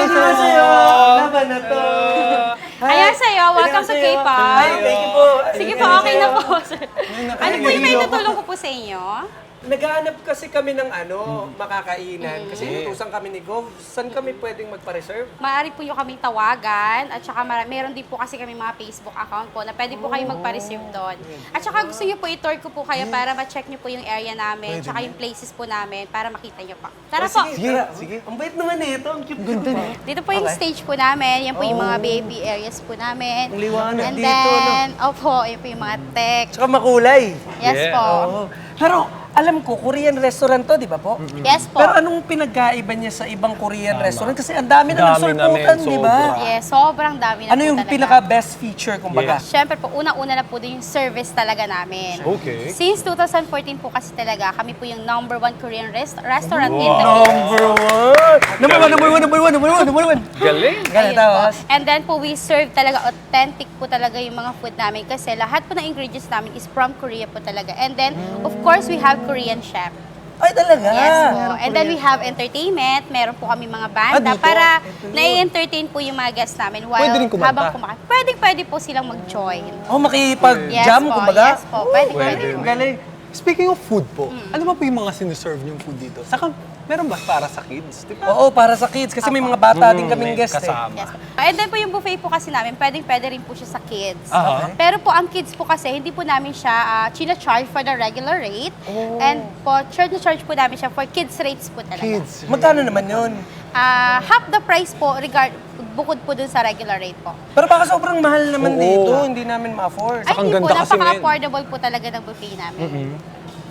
naman sa'yo. Laban na to. Ayan sa'yo, welcome to K-pop. Ay, thank you po. Sige po, okay na po, sir. Ano po yung may tutulong ko po sa inyo? Naghahanap kasi kami ng makakainan. Kasi inutusan kami ni Gov. Saan kami pwedeng magpa-reserve? Maaari po yung kaming tawagan at saka meron din po kasi kami mga Facebook account po na pwede po kayo magpa-reserve doon. At saka gusto nyo po i-tour ko po kayo para ma-check nyo po yung area namin, tsaka yung places po namin para makita nyo po. Tara po! Sige. Ang bait naman ito. Ang cute Ganda po. Dito po yung stage po namin, yan po yung mga baby areas po namin. Ang liwanag And dito, then, opo, yan po yung mga tech. Tsaka makulay. Yes po. Oo. Pero alam ko, Korean restaurant to, di ba po? Yes po. Pero anong pinagkaiba niya sa ibang Korean restaurant? Kasi ang dami na Dami nagsulputan, namin, di ba? sobra. Yes, sobrang dami na Ano po yung talaga. pinaka-best feature, kumbaga? Siyempre po, unang-una na po din yung service talaga namin. Okay. Since 2014 po kasi talaga, kami po yung #1 Korean restaurant in the Number one! Number one! Galing. Ganun, Ayun po. tapos? And then po, we serve talaga, authentic po talaga yung mga food namin kasi lahat po ng ingredients namin is from Korea po talaga. And then, of course, we have Korean chef. Ay, talaga? Yes po. And then we have entertainment. Meron po kami mga banda dito? para na-entertain po yung mga guests namin while Pwede rin kumanta? habang kumakain. Pwede po silang mag-join. Oh, Yes makipag-jam, po, kumbaga? yes po. Pwede. Ang galing. Speaking of food po, ano ba po yung mga siniserve niyong food dito? Saka, meron ba para sa kids? Di ba? Oo, para sa kids. Kasi may mga bata din kaming May guest kasama. Yes po. And then po yung buffet po kasi namin, pwede rin po siya sa kids. Aha. Pero po ang kids po kasi, hindi po namin siya china-charge for the regular rate. And po, charge po namin siya for kids rates po talaga. Kids. Magkano naman yun? Half the price po, bukod po dun sa regular rate po. Pero baka sobrang mahal naman Oo. dito. Hindi namin ma-afford. Ay, ang hindi po, ganda kasi, men. napaka-affordable po talaga ng buffet namin.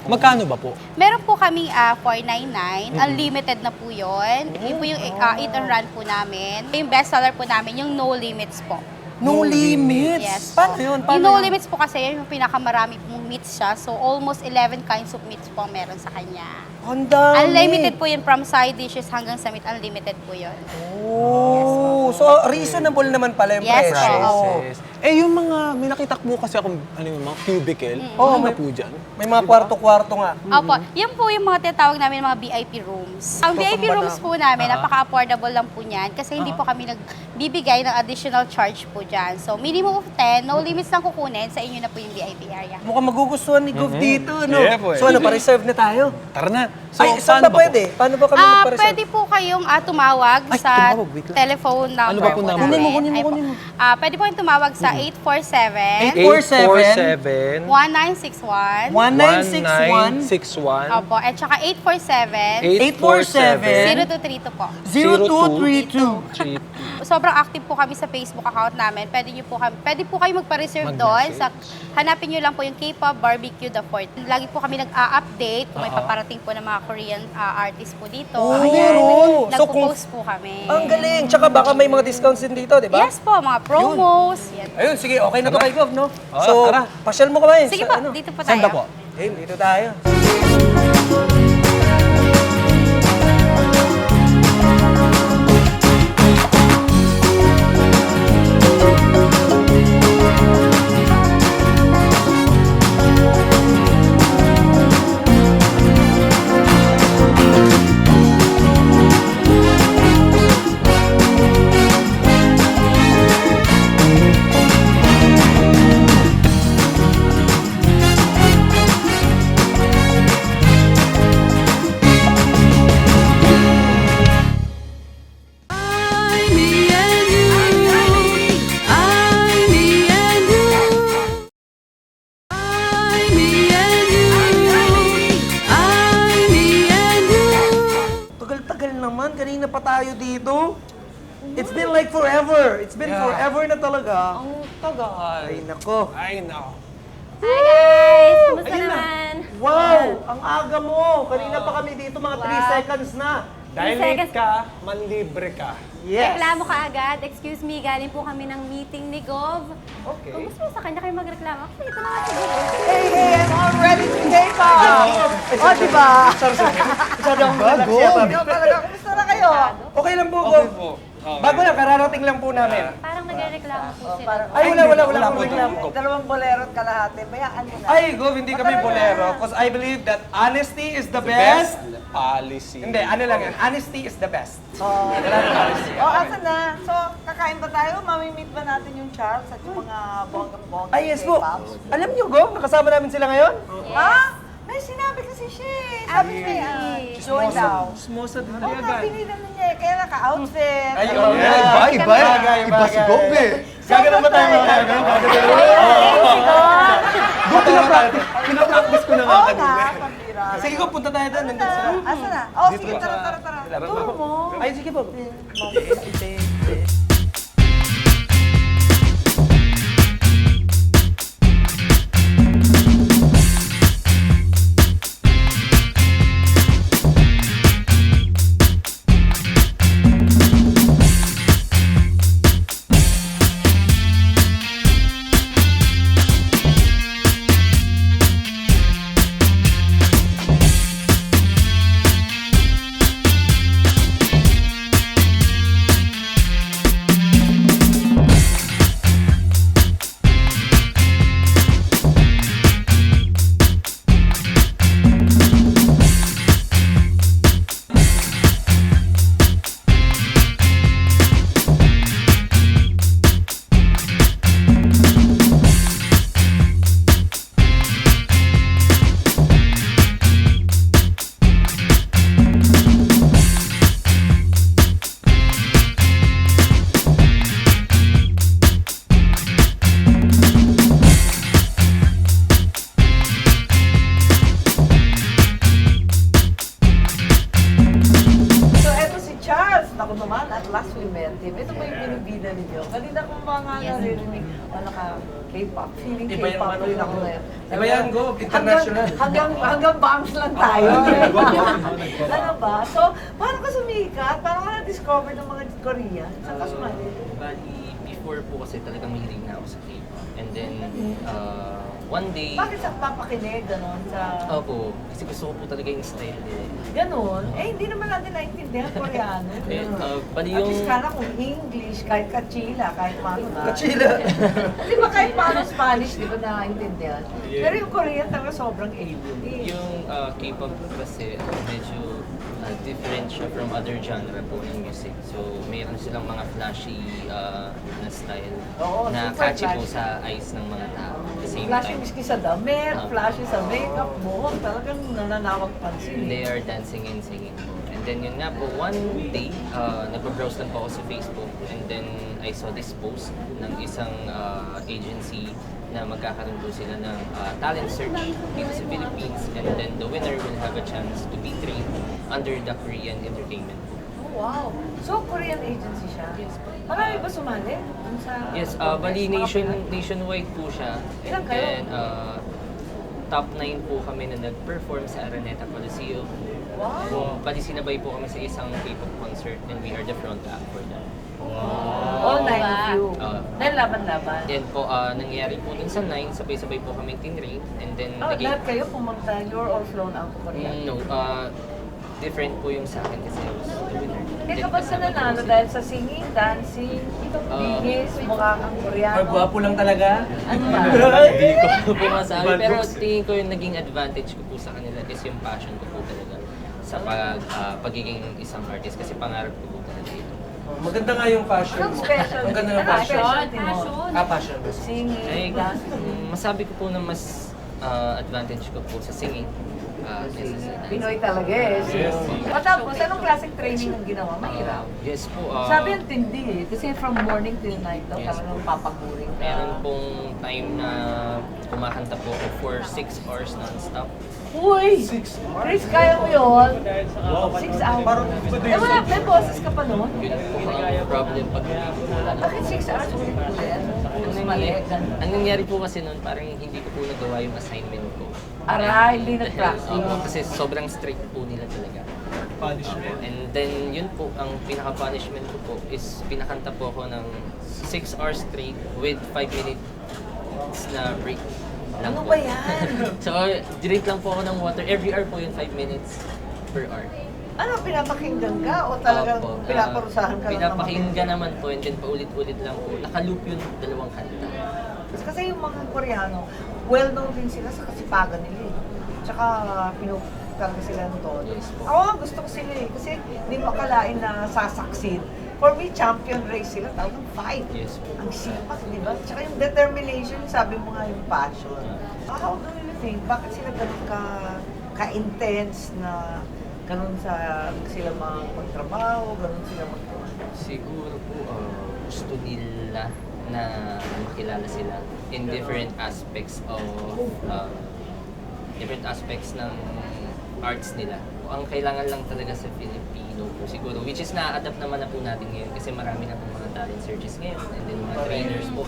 Magkano ba po? Meron po kaming 499, unlimited na po yun. Yun po yung eat and run po namin. Yung best seller po namin, yung no limits po. No limits? Yes. Paano yun? Yung no limits po kasi yun yung pinakamarami pong meats siya. So almost 11 kinds of meats po ang meron sa kanya. Ang dami. Unlimited po yun from side dishes hanggang sa meat. Unlimited po yun. Oh, so reasonable naman pala yung Yes, presyo. po. Yes. Eh, yung mga, may nakita po kasi akong, yung mga cubicle. Oo, Ano may- po dyan? May mga kwarto-kwarto nga. Opo, yan po yung mga tinatawag namin mga VIP rooms. Ang VIP kumbaga. rooms po namin, napaka-affordable lang po niyan kasi hindi po kami nagbibigay ng additional charge po dyan. So minimum of 10, no limits lang kukunin, sa inyo na po yung VIP area. Mukhang magugustuhan ni Gov dito, no? Yeah, po eh. So ano, pa-reserve na tayo? Tara na. Ay, saan ba paano po? pwede? Paano ba kami magpa-reserve? Pwede po kayong tumawag Ay, sa tumawag, wait lang. telephone number Ano ba po number? namin. Kunin mo. Ay po. Pwede po kayong tumawag sa 847 847 1961. 1961 Opo, at saka 847 847 0232 po. 0232. Sobrang active po kami sa Facebook account namin. Pwede po kayo magpa-reserve doon. Hanapin nyo lang po yung K-pop Barbecue The Fort. Lagi po kami nag-a-update kung may paparating po ng mga Korean artists po dito. Oh, Ayan. meron. So, Nagpo-post po kami. Ang galing. Tsaka baka may mga discounts din dito, di ba? Yes po, mga promos. Yan. Ayun, sige, okay na to kay Gov, no? Ah, So, tara. pasyal mo kami. Sige Sa po, dito po tayo. Saan ba po? Ayun, dito tayo. Tagal-tagal naman. Kanina pa tayo dito. It's been like forever. It's been forever na talaga. Ang tagal. Ay, nako. Ay, nako. Hi guys! Kumusta Ayun na. naman? Wow! Ang aga mo! Kanina pa kami dito, mga 3 seconds na. Dahil Seconds. late ka, manlibre ka. Yes! Reklamo ka agad. Excuse me, galing po kami ng meeting ni Gov. Okay. Kung gusto mo sa kanya kayo magreklamo, actually, ito na nga siguro. Hey, I'm all ready to take off! Oh, diba? Sorry. Masyado akong relax yata. Kumusta na kayo? Okay lang po, Gov. po. Okay. Bago lang, kararating lang po namin. Parang nagreklamo po sila. Ay, wala akong reklamo. Dalawang bolero at kalahati. Bayaan mo na. Ay, Gov, hindi kami bolero. Because I believe that honesty is the best. Policy. Hindi, ano lang yan. Honesty is the best. Wala nang honesty. Asa na? So, kakain ba tayo? Mamimit ba natin yung Charles at yung mga bonggang-bonggang Ay, yes po. K-pops? Alam niyo, Go, nakasama namin sila ngayon. Ha? May sinabi kasi siya eh. Sabi niya, join daw. Smosa din Oo nga, pinilan na niya eh. Kaya naka-outfit. Ay, Ayun. Iba si Gobe. Gagano'n ba tayo mga gagano'n? Go, pinapractice ko na nga Oo kanina. nga, pambira. Sige, Go, punta tayo doon. Nandun sila. Asa na? Oh, sige, tara. Turo mo. Ay, sige po. So, eto si Charles. Ako naman, at last we met him. Ito ba yung binibida ninyo? Kanina kong mga naririnig, K-pop. Feeling Iba yung K-pop ano, rin ako ngayon. Iba yan, Go. International. Hanggang bangs lang tayo. Ano ba? So, paano ka sumikat? Paano ka na-discover ng mga Korean? Saan ka sumali? Bali, before po kasi talagang mahilig na ako sa K-pop. And then, one day, Bakit sa papakinig, gano'n? Sa... opo, kasi gusto ko po talaga yung style nila. Ganon? Eh, hindi naman natin naintindihan Koreano. Eh, bali At yung... least kana kung English, kahit kachila, kahit paano na. Kachila. Di ba kahit paano Spanish, di ba nakaintindihan? Pero yung Korean talaga sobrang alien. Yung K-pop kasi medyo different siya from other genre po ng music. So, mayroon silang mga flashy na style Oo, na super catchy po flashy. sa eyes ng mga tao. At the same Flashy time, miski sa damit, flashy sa makeup mo, talagang nananawag pansin. they are dancing and singing po. And then yun nga po, one day, nag-browse lang po ako sa Facebook and then I saw this post ng isang agency na magkakaroon po sila ng talent search dito sa Philippines and then the winner will have a chance to be trained under the Korean Entertainment. Oh, wow. So, Korean agency siya? Yes po. Marami ba sumali? Dun sa... Yes, bali nationwide po siya. Ilan And kayo? then top 9 po kami na nag-perform sa Araneta Coliseum. Wow. Bali sinabay po kami sa isang K-pop concert and we are the front act for that. All nine of you. Dahil laban-laban. Then po, nangyari po dun sa 9, sabay-sabay po kami tinrain and then Oh, lahat kayo pumunta, you're all flown out to Korea. no, different po yung sa akin kasi I was the winner. Kaya Then ka ba sa kasama po nanalo sila. dahil sa singing, dancing, bigis, mukha kang Koreano? Ay, gwapo lang talaga. Ano ba? Hindi ko po masabi, Bad pero books. tingin ko yung naging advantage ko po sa kanila is yung passion ko po talaga sa pagiging isang artist kasi pangarap ko po talaga ito. Maganda nga yung fashion Anong mo. special? Ang ganda ng Anong fashion. specialty mo? Passion. Singing, Ay, dancing. masabi ko po na mas advantage ko po sa singing kaysa sa dance. Pinoy talaga eh. So, tapos, anong klaseng training ang ginawa? Mahirap. Yes po. Sabi ang tindi eh. Kasi from morning till night daw, Yes. talagang papaguring ka. Meron pong time na kumakanta po ako for 6 hours non-stop. Uy! Chris, kaya mo yun? 6 hours. Parang Eh, wala, may boses ka pa noon. Yun po ang problem pag Bakit 6 hours ulit-ulit? Tapos mali. Ang nangyari po kasi noon, parang hindi ko po nagawa yung assignment ko. Aray, hindi nag-practice. Opo, kasi sobrang strict po nila talaga. Punishment. And then yun po, ang pinaka-punishment ko po is pinakanta po ako ng 6 hours straight with 5 minutes na break. Lang Ano po. ba yan? So, drink lang po ako ng water. Every hour po yung 5 minutes per hour. Ano, pinapakinggan ka o talagang Opo, pinaparusahan ka lang pinapakinggan naman po and then paulit-ulit lang po. Nakaloop yung dalawang kanta. Kasi yung mga Koreano, well-known din sila sa kasipagan nila eh. Tsaka talaga sila ng todo. Yes po. Ako nga gusto ko sila eh, kasi hindi makalain na sasucceed for me, champion race sila, talagang fight. Yes po. Ang sipas, di ba? Tsaka yung determination, sabi mo nga yung passion. How do you think, bakit sila ganun ka-intense na ganun sila magtrabaho, ganun sila Siguro po gusto nila na makilala sila in different aspects of ng arts nila. Ang kailangan lang talaga sa Filipino po siguro, which is na-adapt naman na po natin ngayon kasi marami na po mga talent searches ngayon and then mga trainers po.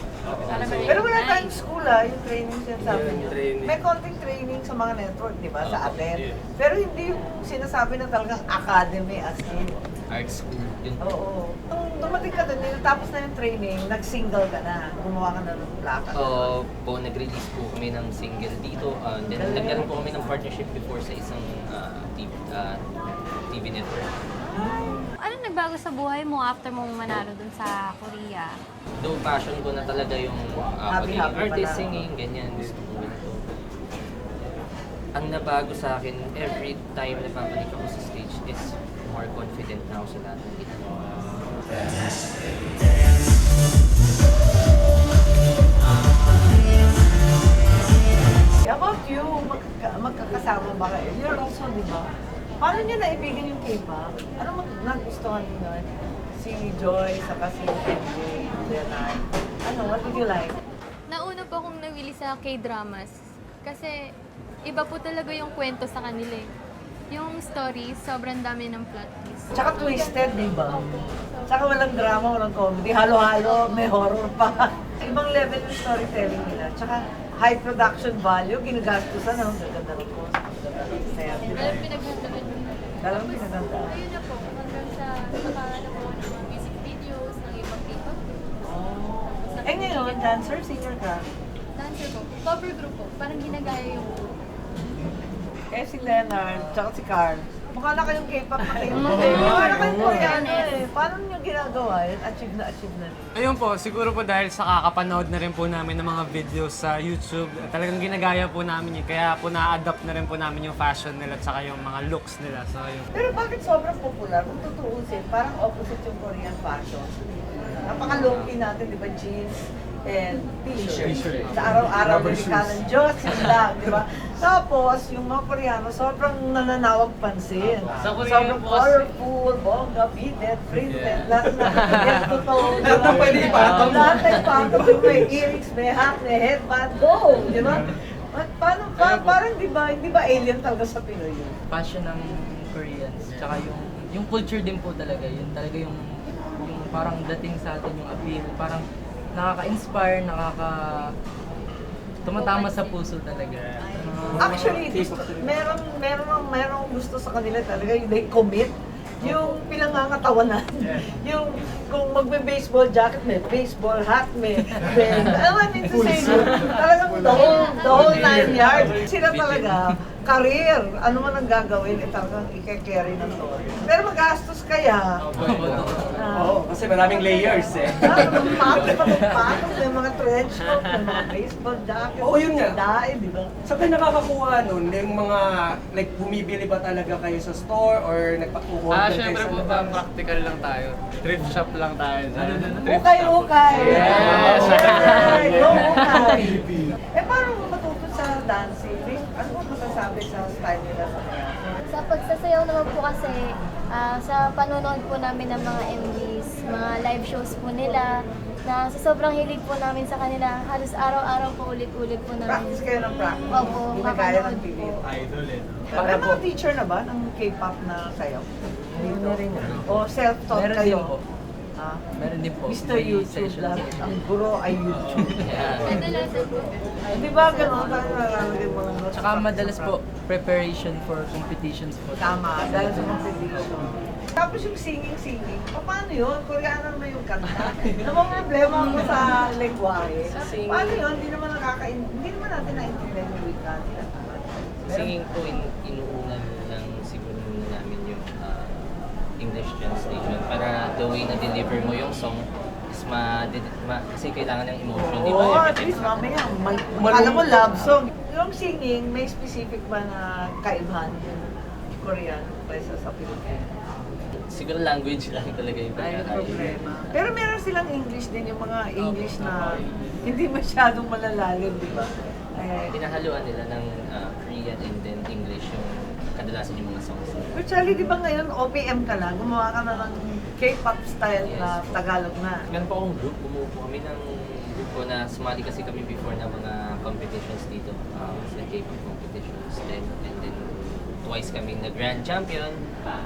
Pero wala tayong school yung training sinasabi niyo. May konting training sa mga network, di ba, sa atin. Pero hindi yung sinasabi na talagang academy as in. Art school, yun po. Oo. Nung dumating ka doon, tapos na yung training, nag-single ka na, gumawa ka na ng plaka. Po, nag-release po kami ng single dito. Then nagkaroon po kami ng partnership before sa isang TV network. Ano nagbago sa buhay mo after mong manalo dun sa Korea? Though passion ko na talaga yung Happy pagiging artist, pala. singing, ganyan. Gusto ko ganito. Ang nabago sa akin, every time na pabalik ako sa stage is more confident na ako sa lahat ng ginagawa. About you, magkakasama ba kayo? You're also, di ba? Paano niyo naibigan yung K-pop? Ano nagustuhan niyo? Si Joy, saka si MJ, Leonard. Ano, what did you like? Nauna po akong nawili sa K-dramas. Kasi iba po talaga yung kwento sa kanila eh. Yung story, sobrang dami ng plot twist. Tsaka twisted, di ba? Tsaka walang drama, walang comedy. Halo-halo, may horror pa. Ibang level yung storytelling nila. Tsaka high production value, ginagastusan. Ang gaganda ng cost, ang gaganda ng set. Alam, pinaghandaan ko. Dalang pinaganda. Ayun na po, hanggang sa nakahanap ako ng mga music videos ng ibang K-pop group. Eh ngayon, dancer, singer ka. Dancer po. Cover group po. Parang ginagaya yung Eh si Leonard, tsaka si Carl. Mukha na kayong K-pop na kayo. Mukha na kayong Koreano eh. Paano nyo ginagawa yun? Achieve na rin. Ayun po, siguro po dahil sa kakapanood na rin po namin ng mga videos sa YouTube, talagang ginagaya po namin yun. Kaya po na-adapt na rin po namin yung fashion nila at saka yung mga looks nila. So, yun. Pero bakit sobrang popular? Kung tutuusin, parang opposite yung Korean fashion. Napaka-low-key natin, di ba? Jeans and t-shirt. Sa araw-araw, Amerikanang Diyos, yun lang, di ba? Tapos, yung mga Koreano, sobrang nananawag pansin. Sobrang colorful, bongga, beaded, printed, lahat na totoo. Lahat na pwede ipatong. Lahat na ipatong. Yung may earrings, may hat, may headband, go! Di ba? At parang di ba alien talaga sa Pinoy yun? Passion ng Koreans, tsaka yung culture din po talaga, yun talaga yung parang dating sa atin yung appeal, parang nakaka-inspire, tumatama sa puso talaga. Actually, merong gusto sa kanila talaga, they commit. Yung pinangangatawanan, yung kung magbe-baseball jacket, may baseball hat, may I mean to say, talagang the whole 9 yards. Sila talaga, career, ano man ang gagawin, talagang i-carry ng todo. Pero magastos kaya. Oo, kasi maraming layers eh. Patong, may mga trench coat, may mga baseball jacket. Oo, yun nga. Dahil, di ba? Saan kayo nakakakuha nun? Yung mga, like, bumibili ba talaga kayo sa store or nagpakuha Siyempre po, practical lang tayo. Thrift shop lang tayo. Ukay-ukay! Yes! Alright, go ukay! Eh, paano mo matuto sa dancing? Ano mo masasabi sa style nila sa kaya? Sa pagsasayaw naman po kasi, sa panonood po namin ng mga MVs, mga live shows po nila, na sa sobrang hilig po namin sa kanila, halos araw-araw po ulit-ulit po namin. Practice kayo ng practice? Opo, Ginagaya ng mapanood video? po. Idol eh. May mga teacher na ba ng K-pop na sayaw? Meron din. O self-taught Meron kayo? din po. Ah, Meron din po. Mr. May YouTube sessions lang. din. Ang guro ay YouTube. kadalasan po. Di ba gano'n? Parang nalalagay mo ng notes. Tsaka madalas po, preparation for competitions po. Tama, dahil sa competition. Tapos yung singing, paano yun? Koreano naman yung kanta. Ano bang problema mo sa lengguwahe? Paano yun? Hindi naman natin naintindihan yung wika nila. Singing po, inuunan lang siguro muna namin yung English translation para the way na deliver mo yung song is kasi kailangan ng emotion, di ba? Oo, at Everything. least mamaya, alam mo love song. Yung singing, may specific ba na kaibahan yung Korean kaysa sa Pilipino? siguro language lang talaga yung Ay, yung pagkakayo. problema. Pero meron silang English din, yung mga English na hindi masyadong malalalim, di ba? Pinahaluan nila ng Korean and then English yung kadalasan yung mga songs. Pero Charlie, di ba ngayon OPM ka na? Gumawa ka na ng K-pop style na Tagalog na. Meron pa akong group, bumuo po kami ng group ko na sumali kasi kami before na mga competitions dito. Sa K-pop competitions din. And then twice kami na grand champion.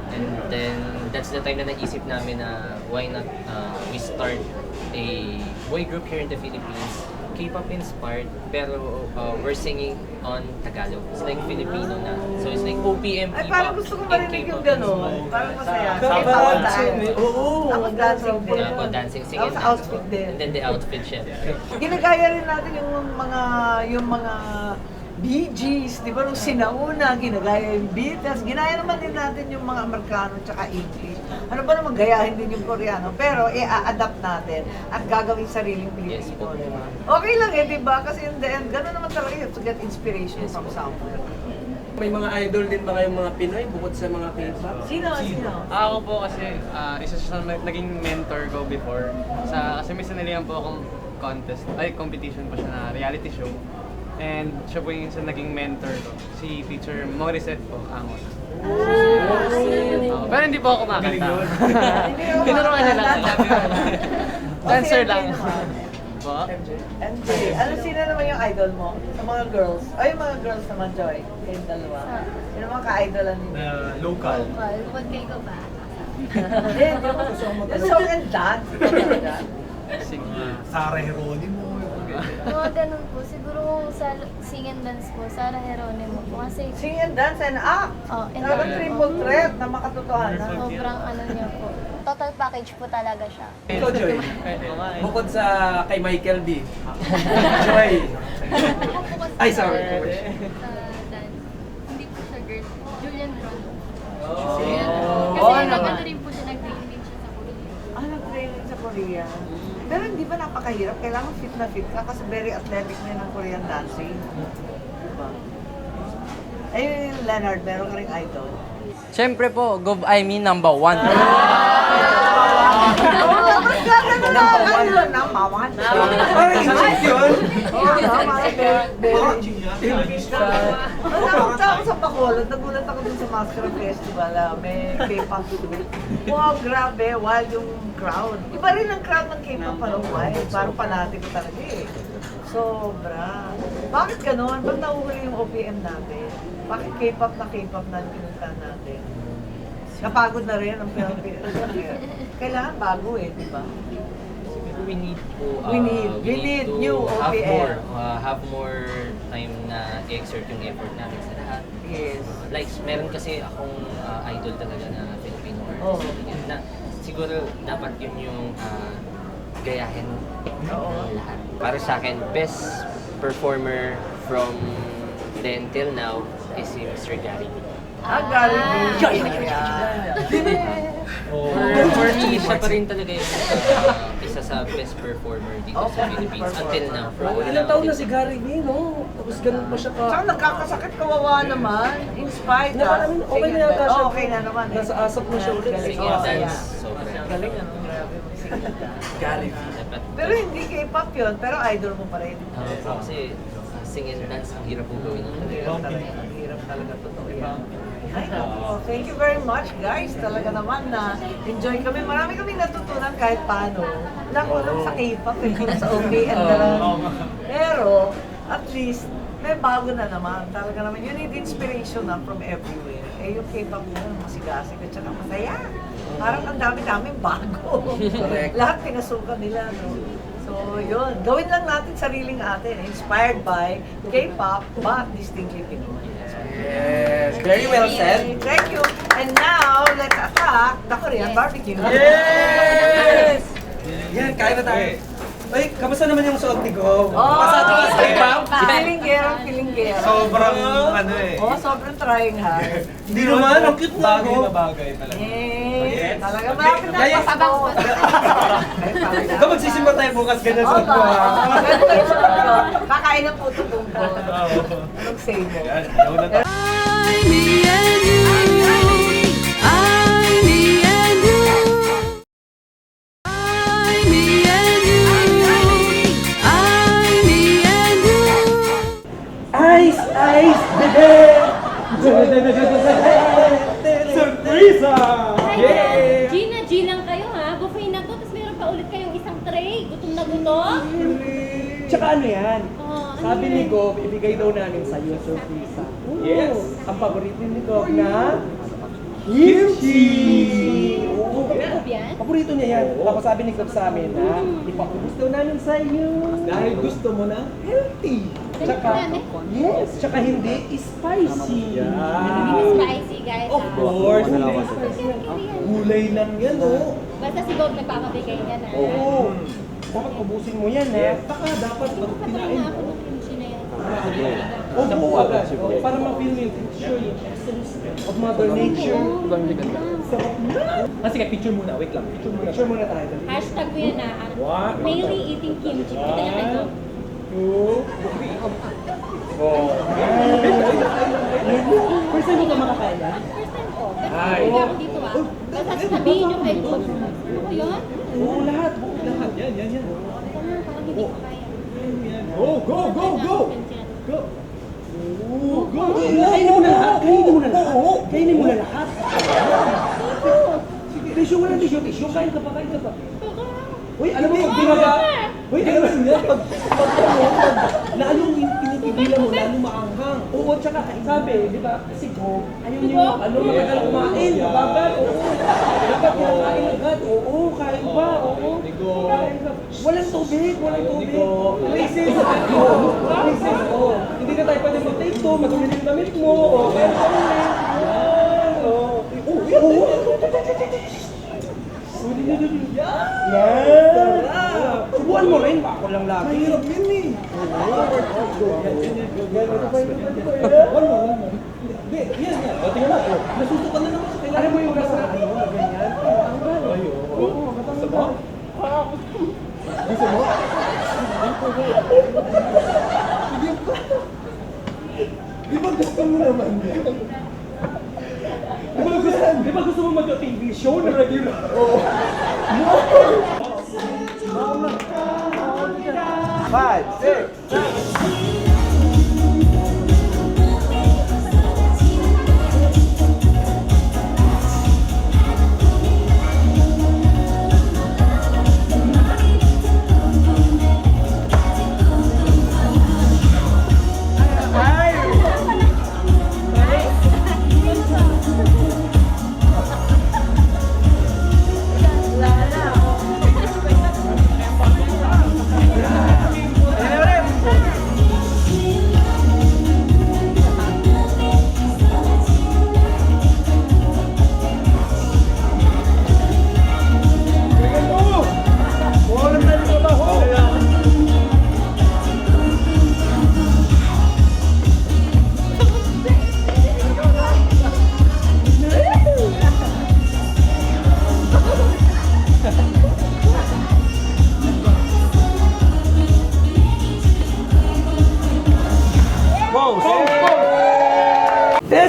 And then that's the time na nag-isip namin na why not we start a boy group here in the Philippines. K-pop inspired, pero we're singing on Tagalog. It's like Filipino na. So it's like OPM, Ay, K-pop, parang gusto ko and marinig yung K-pop. gano'n. Parang masaya. Dapat. K-pop Oo. Tapos dancing din. Tapos dancing, singing, Tapos outfit din. And then the outfit, syempre. Ginagaya rin natin yung mga Bee Gees, di ba nung sinauna, ginagaya yung Beatles, ginaya naman din natin yung mga Amerikano tsaka English. Ano ba naman gayahin din yung Koreano, pero i-adapt natin at gagawin sariling Yes, Pilipino, po. di ba? Okay lang di ba? Kasi in the end, gano'n naman talaga you have to get inspiration from somewhere. May mga idol din ba kayong mga Pinoy bukod sa mga K-pop? Sino? Ako po kasi isa siya sa naging mentor ko before. Kasi may sanalihan po akong competition po siya na reality show. And siya po yung isa naging mentor ko. Si teacher Morissette po, Amos. Pero hindi po ako kumakanta. Tinuruan niya lang. Dancer lang. Po? MJ. Ano sino naman yung idol mo? Sa mga girls? Ay, yung mga girls naman, Joy. Yung dalawa. Sino mga ka-idolan ninyo? Local. Lokal, huwag kayo ka ba? Hindi, hindi ako gusto mo. Yung song and dance. Sarah Geronimo. Mga ganun po. Siguro sa sing and dance po, Sarah Geronimo po. Kasi Sing and dance and act. and Talagang triple threat na makatotohanan. sobrang ano niya po. Total package po talaga siya. Ikaw, Joy. Bukod sa kay Michael B. Joy. Ay, sorry. Sa dance. Hindi po siya girl. Julian Ron. Oh, Kasi naman. ano rin po siya, nag-training din siya sa Korea. Nag-training sa Korea. Pero hindi ba napakahirap? Kailangan fit na fit ka kasi very athletic na ng Korean dancing. Diba? Eh, Leonard, meron ka rin idol. Siyempre po, Gov I Me #1. Tapos gano'n na lang. Number one. Parang English yun. Oo, tama. Napunta ako sa Bacolod, nagulat ako dun sa Mascara Festival, may K-pop group. Wow, grabe, wild yung crowd. Iba rin ang crowd ng K-pop, parang wild. Parang panati ko talaga eh. Sobra. Bakit ganon? Ba't nahuhuli yung OPM natin? Bakit K-pop na pinunta natin? Napagod na rin ang kailangan bago eh, di ba? We need po, We need to new OPM. have more time na i-exert yung effort natin sa lahat. Yes. Like, meron kasi akong idol talaga na Filipino Oh. artist. Na siguro dapat yun yung gayahin ng lahat. Para sa akin, best performer from then till now is si Mr. Gary. Gary For me, siya pa rin talaga yung isa sa best performer dito sa Philippines until now. Ilang taon na si Gary B, no? Tapos ganun pa siya ka. Saka nagkakasakit, kawawa naman. In spite Okay na yata siya. Okay na naman. Nasa asap na siya ulit. Sing Oo, and kaya. dance, sobra. Galing ano, grabe. Sing and dance. Gary B. Pero hindi K-pop yun, pero idol mo pa rin. Kasi sing and dance, ang hirap po gawin. Ang hirap talaga, totoo yan. Ay, naku. Thank you very much, guys. Talaga naman na enjoy kami. Marami kaming natutunan kahit paano. Naku, lang sa K-pop, sa OPM na lang. Pero, at least, may bago na naman. Talaga naman, you need inspiration na from everywhere. Eh, yung K-pop mo, masigasig at saka masaya. Parang ang dami-daming bago. Correct. Lahat pinasukan nila, no? So, yun. Gawin lang natin sariling atin. Inspired by K-pop, but distinctly Pinoy. Yes, very well said. Thank you. And now, let's attack the Korean barbecue. Yes! Yan, kain na tayo. Ay, kamusta naman yung suot ni Go? Pasado ka sa K-pop? Pilinggero. Sobrang ano eh. Oh, sobrang trying hard. Hindi naman, ang cute na Go. Bagay talaga. Eh, talaga malapit na Kaya- pasabang po. Ikaw magsisimba tayo bukas, ganyan suot mo ha. Kakain ng puto tungkol. Anong say mo? Yan, I, me and you, I, me and Ice, bebe! Surprise! Yeah! Gina, G lang kayo ha. Buffet na to, tapos meron pa ulit kayong isang tray. Gutom na gutom. Tsaka ano yan? Oh, ano Sabi yan? ni Gob, ibigay daw namin sa'yo surprise. Yes! Ang paborito ni Gob na kimchi! Oo, Gob yan? paborito niya yan. Tapos sabi ni Gob sa amin na ipaubos daw namin sa'yo. Dahil gusto mo na healthy. Tsaka, yes, tsaka hindi spicy. Hindi spicy guys Of ha. course, hindi spicy. Gulay lang yan, oh. Basta si Bob nagpapabigay niya na. Oo. Dapat ubusin mo yan, ha? Baka dapat pag Takot kinain na ako ng kimchi na yan. Ubo agad. Para ma-feel mo yung texture, yung essence of Mother Nature. Sarap na. Sige, picture muna. Wait lang. Picture muna tayo. Hashtag mo yan na. One. Mainly eating kimchi. Kita niya kay Bob. 2, 3. Oh. First time mo ka makakain, ha? First time ko. Ay. Hindi ako dito ah. Basta sabihin niyo kay Bob. Ano ko yun? Oo, lahat. Buo lahat. Yan. Parang hindi ko kaya. Go! Go! Go! Kainin mo na lahat. Kainin mo na lahat. Sige, tissue mo na, tissue. Kain ka pa. Uy, alam mo, pag binaga... Uy, alam mo niya, pag lalong pinipigilan mo, lalong maanghang. Oo, tsaka sabi, di ba, kasi Go, ayaw niyo, matagal kumain, mabagal, oo. Dapat kinakain agad, oo, kain ba, oo. Kain ka. Walang tubig. Places, oo. Hindi na tayo pwede mag-take to, madumi yung damit mo, oo. Kaya ka ulit. Oo. Yan! Sarap! Subuan mo rin, ako lang lagi. Mahirap yun eh. One more. Hindi, yan. O, tingnan mo. Nasusukan na naman sa kailangan. Alam mo yung nasa ganyan? Gusto mo? Gusto mo? Di ba gusto mo naman yan? Di ba gusto mo mag-TV show na regular? Oo. 5, 6, 7.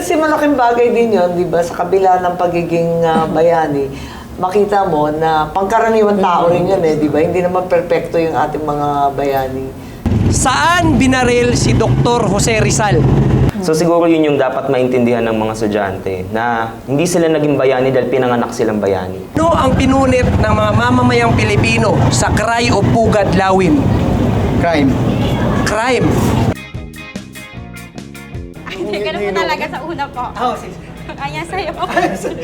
Kasi malaking bagay din yun, di ba, sa kabila ng pagiging bayani, makita mo na pangkaraniwan tao rin yan di ba? Hindi naman perpekto yung ating mga bayani. Saan binaril si Dr. Jose Rizal? So siguro yun yung dapat maintindihan ng mga estudyante na hindi sila naging bayani dahil pinanganak silang bayani. Ano ang pinunit ng mga mamamayang Pilipino sa Cry o Pugad Lawin? Crime. Crime. Hindi, ganun po talaga sa una po. Sige. Ayan sa'yo.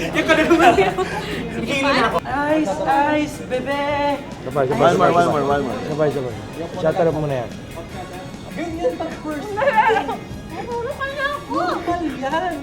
Yung kaluluwa. Sige na ako. Ice, bebe. Sabay. One more. Sabay. Shutter up muna yan. Ganyan pag first. Natulog ka na ako. Normal yan.